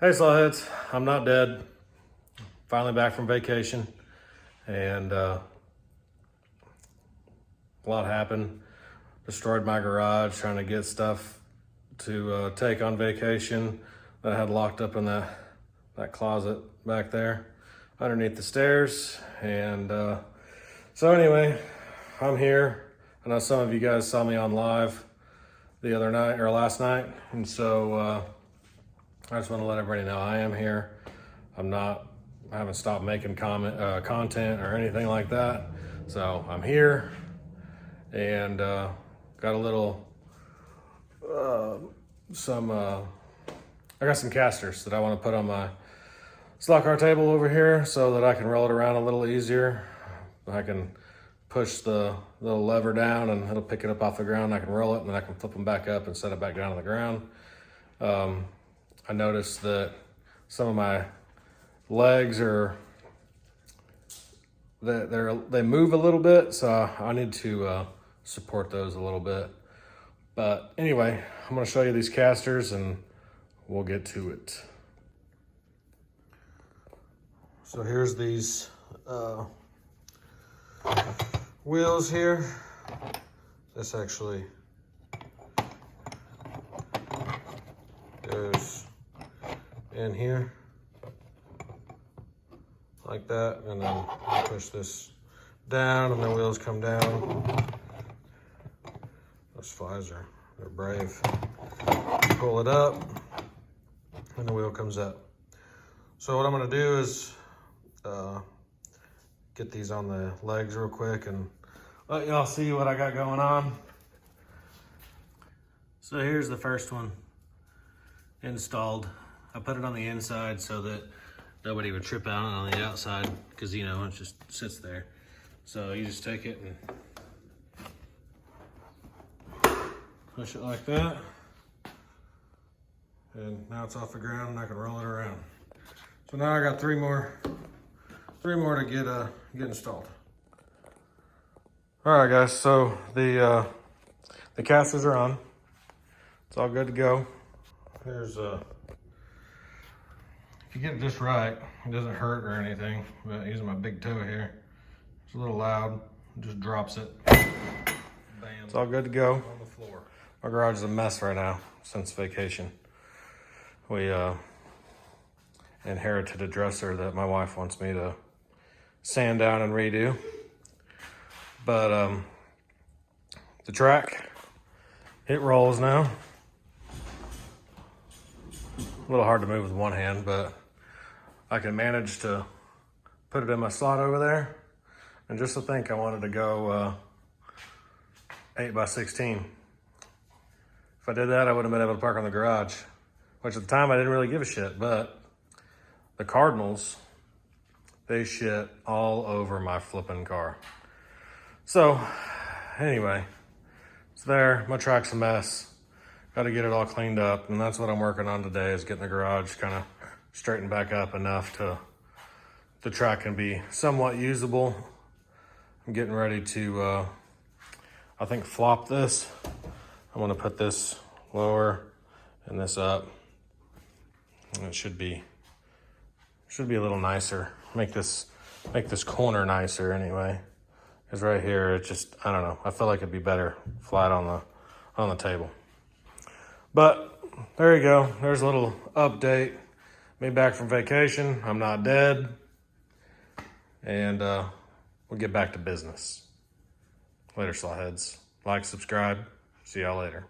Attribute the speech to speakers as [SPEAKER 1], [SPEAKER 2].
[SPEAKER 1] Hey Slawheads, I'm not dead. Finally back from vacation, and a lot happened. Destroyed my garage trying to get stuff to take on vacation that I had locked up in that closet back there underneath the stairs. And so anyway, I'm here. I know some of you guys saw me on live the other night or last night, and so I just want to let everybody know I am here. I haven't stopped making content or anything like that. So I'm here, and got a little, I got some casters that I want to put on my slot car table over here so that I can roll it around a little easier. I can push the little lever down and it'll pick it up off the ground. I can roll it and then I can flip them back up and set it back down on the ground. I noticed that some of my legs they move a little bit, so I need to support those a little bit. But anyway, I'm going to show you these casters and we'll get to it. So here's these wheels here. This actually goes in here like that, and then push this down and the wheels come down. Those flies they're brave. Pull it up and the wheel comes up. So what I'm gonna do is get these on the legs real quick and let y'all see what I got going on. So here's the first one installed. I put it on the inside so that nobody would trip out on the outside, because you know, it just sits there. So you just take it and push it like that. And now it's off the ground and I can roll it around. So now I got three more to get installed. All right guys, so the casters are on. It's all good to go. There's if you get it just right, it doesn't hurt or anything, but using my big toe here, it's a little loud, it just drops it. Bam. It's all good to go. On the floor. My garage is a mess right now since vacation. We inherited a dresser that my wife wants me to sand down and redo. But the track, it rolls now. A little hard to move with one hand, but I can manage to put it in my slot over there. And just to think, I wanted to go 8x16. If I did that, I would have been able to park on the garage, which at the time I didn't really give a shit, but the Cardinals, they shit all over my flipping car. So anyway, it's there, my track's a mess. Got to get it all cleaned up, and that's what I'm working on today, is getting the garage kind of straightened back up enough to the track can be somewhat usable. I'm getting ready to, I think, flop this. I'm gonna put this lower and this up, and it should be a little nicer. Make this corner nicer anyway, because right here it just, I don't know, I feel like it'd be better flat on the table. But there you go. There's a little update. Me back from vacation. I'm not dead. And we'll get back to business. Later, Slawheads. Like, subscribe. See y'all later.